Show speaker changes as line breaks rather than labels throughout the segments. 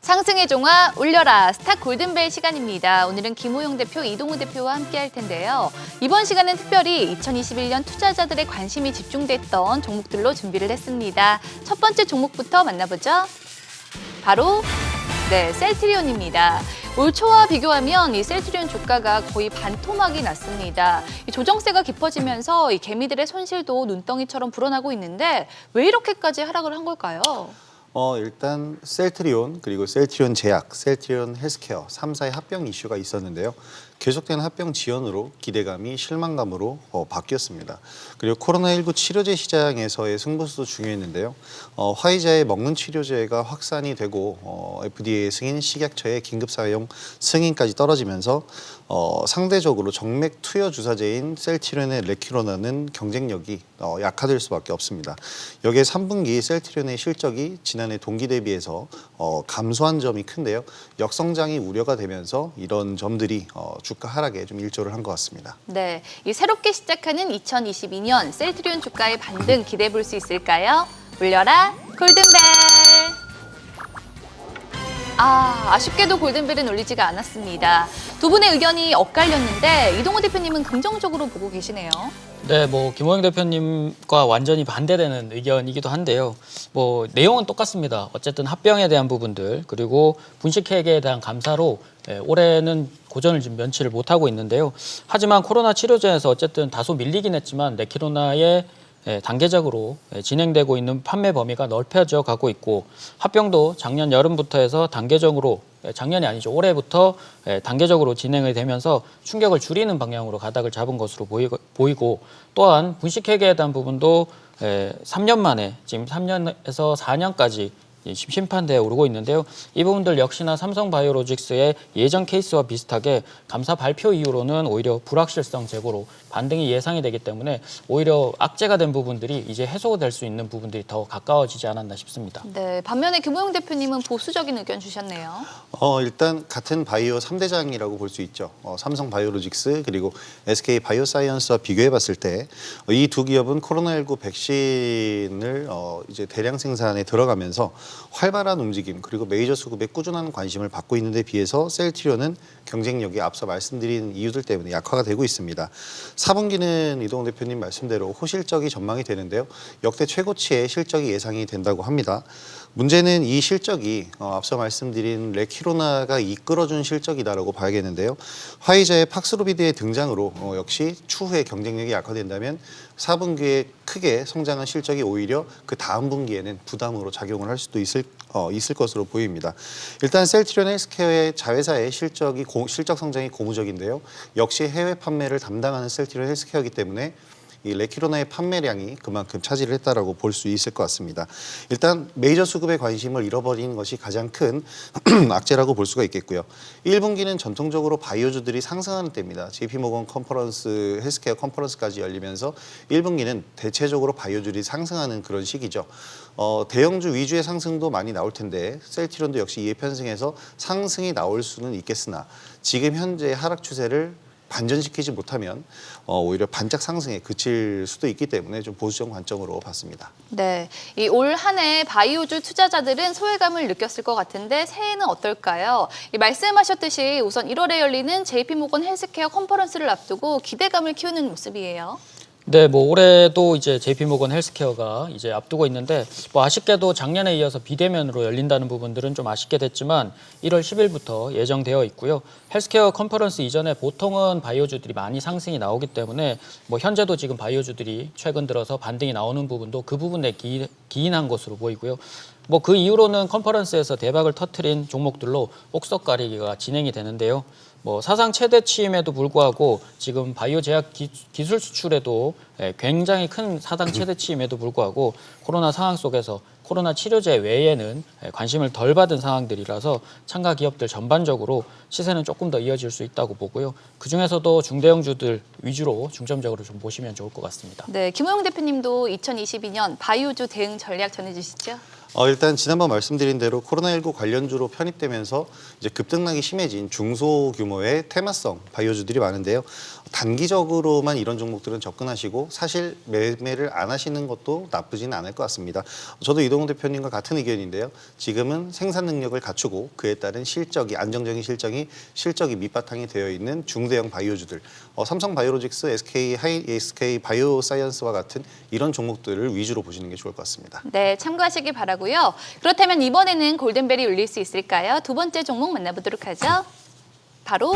상승의 종아 울려라 스타 골든벨 시간입니다. 오늘은 김호용 대표, 이동우 대표와 함께 할 텐데요. 이번 시간은 특별히 2021년 투자자들의 관심이 집중됐던 종목들로 준비를 했습니다. 첫 번째 종목부터 만나보죠. 바로 셀트리온입니다. 올 초와 비교하면 이 셀트리온 주가가 거의 반토막이 났습니다. 이 조정세가 깊어지면서 이 개미들의 손실도 눈덩이처럼 불어나고 있는데 왜 이렇게까지 하락을 한 걸까요?
일단 셀트리온 그리고 셀트리온 제약, 셀트리온 헬스케어 3사의 합병 이슈가 있었는데요. 계속된 합병 지연으로 기대감이 실망감으로 바뀌었습니다. 그리고 코로나19 치료제 시장에서의 승부수도 중요했는데요. 화이자의 먹는 치료제가 확산이 되고 FDA 승인, 식약처의 긴급 사용 승인까지 떨어지면서 상대적으로 정맥 투여 주사제인 셀트리온의 레큐로나는 경쟁력이 약화될 수밖에 없습니다. 여기에 3분기 셀트리온의 실적이 지난해 동기 대비해서 감소한 점이 큰데요. 역성장이 우려가 되면서 이런 점들이 주가 하락에 좀 일조를 한 것 같습니다.
네, 이 새롭게 시작하는 2022년 셀트리온 주가의 반등 기대해 볼 수 있을까요? 울려라 골든벨! 아쉽게도 골든벨은 울리지가 않았습니다. 두 분의 의견이 엇갈렸는데 이동우 대표님은 긍정적으로 보고 계시네요.
네, 김호영 대표님과 완전히 반대되는 의견이기도 한데요. 내용은 똑같습니다. 어쨌든 합병에 대한 부분들 그리고 분식회계에 대한 감사로 올해는 고전을 지금 면치를 못하고 있는데요. 하지만 코로나 치료제에서 어쨌든 다소 밀리긴 했지만 레키로나의 단계적으로 진행되고 있는 판매 범위가 넓혀져 가고 있고 합병도 작년 여름부터 해서 단계적으로 작년이 아니죠. 올해부터 단계적으로 진행이 되면서 충격을 줄이는 방향으로 가닥을 잡은 것으로 보이고 또한 분식회계에 대한 부분도 3년 만에 지금 3년에서 4년까지 심판대에 오르고 있는데요. 이 부분들 역시나 삼성바이오로직스의 예전 케이스와 비슷하게 감사 발표 이후로는 오히려 불확실성 제고로 반등이 예상이 되기 때문에 오히려 악재가 된 부분들이 이제 해소될 수 있는 부분들이 더 가까워지지 않았나 싶습니다.
네, 반면에 김호용 대표님은 보수적인 의견 주셨네요.
일단 같은 바이오 3대장이라고 볼 수 있죠. 삼성바이오로직스 그리고 SK바이오사이언스와 비교해 봤을 때 이 두 기업은 코로나19 백신을 이제 대량 생산에 들어가면서 활발한 움직임 그리고 메이저 수급에 꾸준한 관심을 받고 있는 데 비해서 셀트리온은 경쟁력이 앞서 말씀드린 이유들 때문에 약화가 되고 있습니다. 4분기는 이동훈 대표님 말씀대로 호실적이 전망이 되는데요. 역대 최고치의 실적이 예상이 된다고 합니다. 문제는 이 실적이 앞서 말씀드린 레키로나가 이끌어준 실적이다라고 봐야겠는데요. 화이자의 팍스로비드의 등장으로 역시 추후에 경쟁력이 약화된다면 4분기에 크게 성장한 실적이 오히려 그 다음 분기에는 부담으로 작용을 할 수도 있을 것으로 보입니다. 일단 셀트리온 헬스케어의 자회사의 실적 성장이 고무적인데요. 역시 해외 판매를 담당하는 셀트리온 헬스케어이기 때문에 이 레키로나의 판매량이 그만큼 차지를 했다라고 볼 수 있을 것 같습니다. 일단 메이저 수급의 관심을 잃어버린 것이 가장 큰 악재라고 볼 수가 있겠고요. 1분기는 전통적으로 바이오주들이 상승하는 때입니다. JP모건 컨퍼런스, 헬스케어 컨퍼런스까지 열리면서 1분기는 대체적으로 바이오주들이 상승하는 그런 시기죠. 대형주 위주의 상승도 많이 나올 텐데 셀트리온도 역시 이에 편승해서 상승이 나올 수는 있겠으나 지금 현재 하락 추세를 반전시키지 못하면 오히려 반짝 상승에 그칠 수도 있기 때문에 좀 보수적 관점으로 봤습니다.
네, 이 올 한 해 바이오주 투자자들은 소외감을 느꼈을 것 같은데 새해는 어떨까요? 말씀하셨듯이 우선 1월에 열리는 JP모건 헬스케어 컨퍼런스를 앞두고 기대감을 키우는 모습이에요.
네, 올해도 이제 JP모건 헬스케어가 이제 앞두고 있는데 아쉽게도 작년에 이어서 비대면으로 열린다는 부분들은 좀 아쉽게 됐지만 1월 10일부터 예정되어 있고요. 헬스케어 컨퍼런스 이전에 보통은 바이오주들이 많이 상승이 나오기 때문에 현재도 지금 바이오주들이 최근 들어서 반등이 나오는 부분도 그 부분에 기인한 것으로 보이고요. 그 이후로는 컨퍼런스에서 대박을 터트린 종목들로 옥석 가리기가 진행이 되는데요. 사상 최대치임에도 불구하고 지금 바이오 제약 기술 수출에도 굉장히 큰 사상 최대치임에도 불구하고 코로나 상황 속에서 코로나 치료제 외에는 관심을 덜 받은 상황들이라서 참가 기업들 전반적으로 시세는 조금 더 이어질 수 있다고 보고요. 그중에서도 중대형주들 위주로 중점적으로 좀 보시면 좋을 것 같습니다.
네, 김호영 대표님도 2022년 바이오주 대응 전략 전해주시죠.
일단 지난번 말씀드린 대로 코로나19 관련주로 편입되면서 이제 급등락이 심해진 중소규모의 테마성 바이오주들이 많은데요. 단기적으로만 이런 종목들은 접근하시고 사실 매매를 안 하시는 것도 나쁘지는 않을 것 같습니다. 저도 이동훈 대표님과 같은 의견인데요. 지금은 생산 능력을 갖추고 그에 따른 안정적인 실적이 밑바탕이 되어 있는 중대형 바이오주들, 삼성 바이오로직스, SK 바이오사이언스와 같은 이런 종목들을 위주로 보시는 게 좋을 것 같습니다.
네, 참고하시기 바라고요. 그렇다면 이번에는 골든벨이 울릴 수 있을까요? 두 번째 종목 만나보도록 하죠. 바로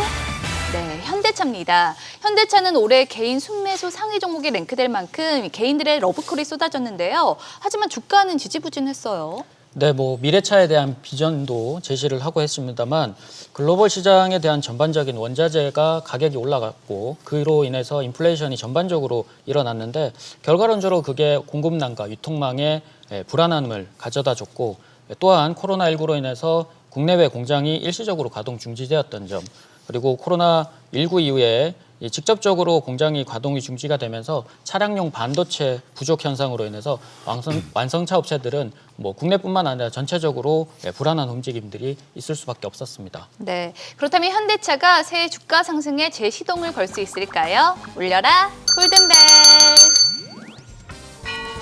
네, 현대차입니다. 현대차는 올해 개인 순매수 상위 종목에 랭크될 만큼 개인들의 러브콜이 쏟아졌는데요. 하지만 주가는 지지부진했어요.
네, 뭐 미래차에 대한 비전도 제시를 하고 했습니다만 글로벌 시장에 대한 전반적인 원자재가 가격이 올라갔고 그로 인해서 인플레이션이 전반적으로 일어났는데 결과론적으로 그게 공급난과 유통망에 불안함을 가져다 줬고 또한 코로나19로 인해서 국내외 공장이 일시적으로 가동 중지되었던 점 그리고 코로나19 이후에 직접적으로 공장이 가동이 중지가 되면서 차량용 반도체 부족 현상으로 인해서 완성차 업체들은 뭐 국내뿐만 아니라 전체적으로 불안한 움직임들이 있을 수밖에 없었습니다.
네, 그렇다면 현대차가 새해 주가 상승에 재시동을 걸 수 있을까요? 울려라 골든벨.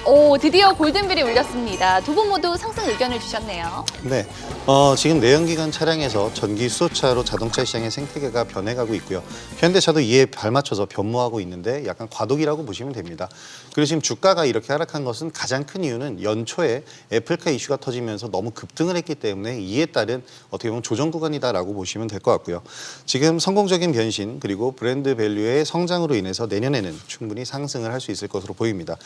오, 드디어 골든벨이 울렸습니다. 두 분 모두 상승 의견을 주셨네요.
네, 지금 내연기관 차량에서 전기 수소차로 자동차 시장의 생태계가 변해가고 있고요. 현대차도 이에 발맞춰서 변모하고 있는데 약간 과도기라고 보시면 됩니다. 그리고 지금 주가가 이렇게 하락한 것은 가장 큰 이유는 연초에 애플카 이슈가 터지면서 너무 급등을 했기 때문에 이에 따른 어떻게 보면 조정 구간이다라고 보시면 될 것 같고요. 지금 성공적인 변신 그리고 브랜드 밸류의 성장으로 인해서 내년에는 충분히 상승을 할 수 있을 것으로 보입니다.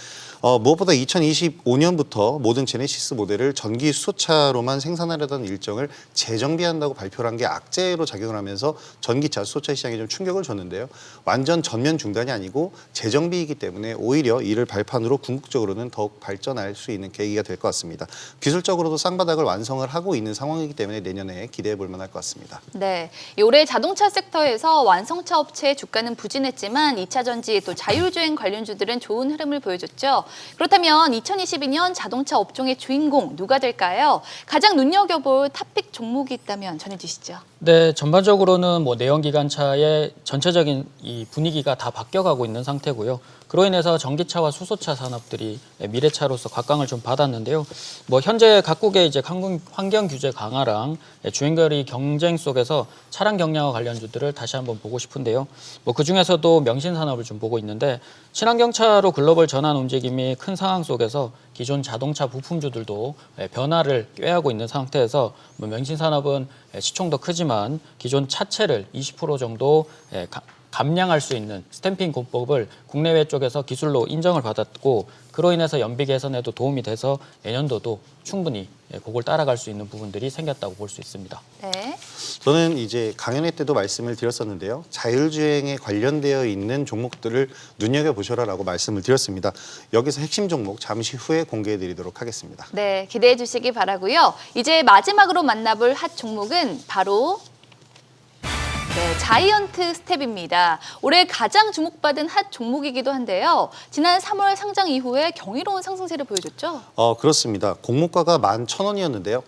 무엇보다 2025년부터 모든 제네시스 모델을 전기 수소차로만 생산하려던 일정을 재정비한다고 발표를 한 게 악재로 작용을 하면서 전기차, 수소차 시장에 좀 충격을 줬는데요. 완전 전면 중단이 아니고 재정비이기 때문에 오히려 이를 발판으로 궁극적으로는 더욱 발전할 수 있는 계기가 될 것 같습니다. 기술적으로도 쌍바닥을 완성을 하고 있는 상황이기 때문에 내년에 기대해 볼 만할 것 같습니다.
네, 올해 자동차 섹터에서 완성차 업체의 주가는 부진했지만 2차 전지 또 자율주행 관련주들은 좋은 흐름을 보여줬죠. 그렇다면 2022년 자동차 업종의 주인공 누가 될까요? 가장 눈여겨볼 탑픽 종목이 있다면 전해주시죠.
네, 전반적으로는 뭐 내연기관차의 전체적인 이 분위기가 다 바뀌어가고 있는 상태고요. 그로 인해서 전기차와 수소차 산업들이 미래차로서 각광을 좀 받았는데요. 뭐 현재 각국의 이제 환경 규제 강화랑 주행거리 경쟁 속에서 차량 경량화 관련주들을 다시 한번 보고 싶은데요. 뭐 그 중에서도 명신 산업을 좀 보고 있는데 친환경차로 글로벌 전환 움직임이 큰 상황 속에서 기존 자동차 부품주들도 변화를 꾀하고 있는 상태에서 뭐 명신 산업은 시총도 크지만 기존 차체를 20% 정도 감량할 수 있는 스탬핑 공법을 국내외 쪽에서 기술로 인정을 받았고 그로 인해서 연비 개선에도 도움이 돼서 내년도도 충분히 그걸 따라갈 수 있는 부분들이 생겼다고 볼 수 있습니다.
네.
저는 이제 강연회 때도 말씀을 드렸었는데요. 자율주행에 관련되어 있는 종목들을 눈여겨보셔라라고 말씀을 드렸습니다. 여기서 핵심 종목 잠시 후에 공개해드리도록 하겠습니다.
네, 기대해 주시기 바라고요. 이제 마지막으로 만나볼 핫 종목은 바로 네, 자이언트 스텝입니다. 올해 가장 주목받은 핫 종목이기도 한데요. 지난 3월 상장 이후에 경이로운 상승세를 보여줬죠.
그렇습니다. 공모가가 11,000원이었는데요.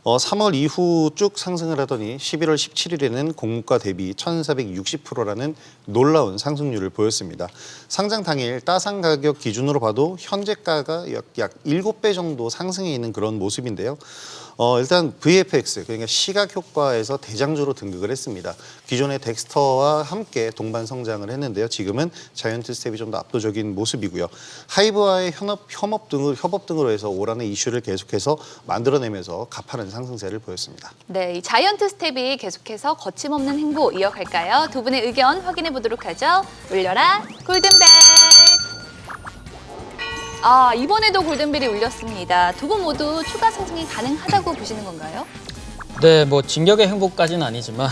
3월 이후 쭉 상승을 하더니 11월 17일에는 공모가 대비 1,460%라는 놀라운 상승률을 보였습니다. 상장 당일 따상 가격 기준으로 봐도 현재가가 약 7배 정도 상승해 있는 그런 모습인데요. 일단 VFX, 그러니까 시각 효과에서 대장주로 등극을 했습니다. 기존의 덱스터와 함께 동반 성장을 했는데요. 지금은 자이언트 스텝이 좀 더 압도적인 모습이고요. 하이브와의 협업 등으로 해서 올 한해 이슈를 계속해서 만들어내면서 가파른 상승세를 보였습니다.
네, 이 자이언트 스텝이 계속해서 거침없는 행보 이어갈까요? 두 분의 의견 확인해 보도록 하죠. 울려라 골든벨. 이번에도 골든벨이 울렸습니다. 두 분 모두 추가 상승이 가능하다고 보시는 건가요?
네, 뭐 진격의 행보까지는 아니지만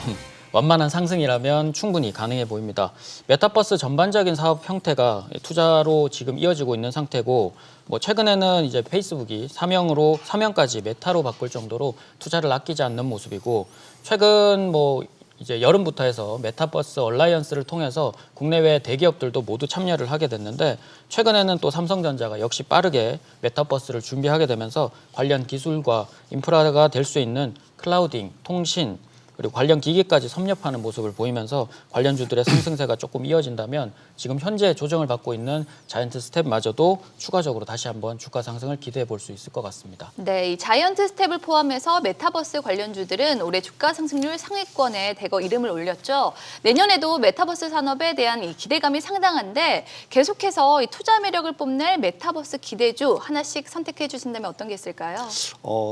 완만한 상승이라면 충분히 가능해 보입니다. 메타버스 전반적인 사업 형태가 투자로 지금 이어지고 있는 상태고 뭐 최근에는 이제 페이스북이 사명까지 메타로 바꿀 정도로 투자를 아끼지 않는 모습이고 최근 뭐 이제 여름부터 해서 메타버스 얼라이언스를 통해서 국내외 대기업들도 모두 참여를 하게 됐는데 최근에는 또 삼성전자가 역시 빠르게 메타버스를 준비하게 되면서 관련 기술과 인프라가 될 수 있는 클라우딩, 통신, 그리고 관련 기기까지 섭렵하는 모습을 보이면서 관련주들의 상승세가 조금 이어진다면 지금 현재 조정을 받고 있는 자이언트 스텝마저도 추가적으로 다시 한번 주가 상승을 기대해 볼 수 있을 것 같습니다.
네, 이 자이언트 스텝을 포함해서 메타버스 관련주들은 올해 주가 상승률 상위권에 대거 이름을 올렸죠. 내년에도 메타버스 산업에 대한 이 기대감이 상당한데 계속해서 이 투자 매력을 뽐낼 메타버스 기대주 하나씩 선택해 주신다면 어떤 게 있을까요?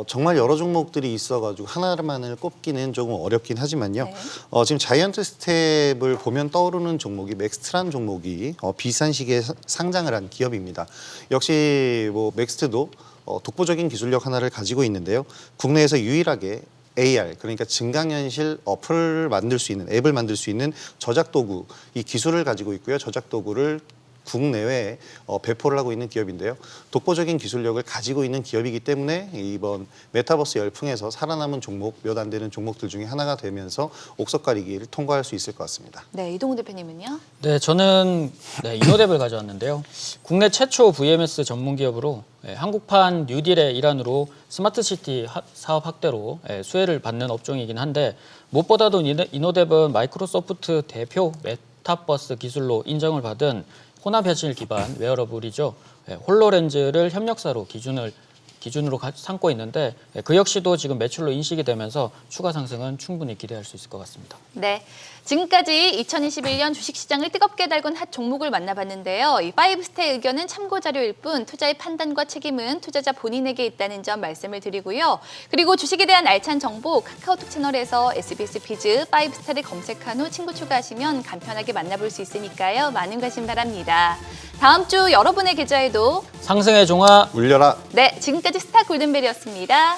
정말 여러 종목들이 있어가지고 하나만을 꼽기는 조금 어렵긴 하지만요.
네.
지금 자이언트 스텝을 보면 떠오르는 종목이 맥스트라는 종목이 비슷한 시기에 상장을 한 기업입니다. 역시 뭐 맥스트도 독보적인 기술력 하나를 가지고 있는데요. 국내에서 유일하게 AR, 그러니까 증강현실 어플을 만들 수 있는, 앱을 만들 수 있는 저작 도구, 이 기술을 가지고 있고요. 저작 도구를 국내외에 배포를 하고 있는 기업인데요. 독보적인 기술력을 가지고 있는 기업이기 때문에 이번 메타버스 열풍에서 살아남은 종목, 몇 안 되는 종목들 중에 하나가 되면서 옥석 가리기를 통과할 수 있을 것 같습니다.
네, 이동훈 대표님은요?
네, 저는 이노뎁을 가져왔는데요. 국내 최초 VMS 전문 기업으로 한국판 뉴딜의 일환으로 스마트시티 사업 확대로 수혜를 받는 업종이긴 한데 무엇보다도 이노뎁은 마이크로소프트 대표 메타버스 기술로 인정을 받은 혼합 현실 기반 웨어러블이죠. 홀로렌즈를 협력사로 기준으로 삼고 있는데 그 역시도 지금 매출로 인식이 되면서 추가 상승은 충분히 기대할 수 있을 것 같습니다.
네, 지금까지 2021년 주식시장을 뜨겁게 달군 핫 종목을 만나봤는데요. 이 5스타의 의견은 참고 자료일 뿐 투자의 판단과 책임은 투자자 본인에게 있다는 점 말씀을 드리고요. 그리고 주식에 대한 알찬 정보 카카오톡 채널에서 SBS 비즈 5스타를 검색한 후 친구 추가하시면 간편하게 만나볼 수 있으니까요. 많은 관심 바랍니다. 다음 주 여러분의 계좌에도
상승의 종아
울려라.
네, 지금까지 스타 골든벨이었습니다.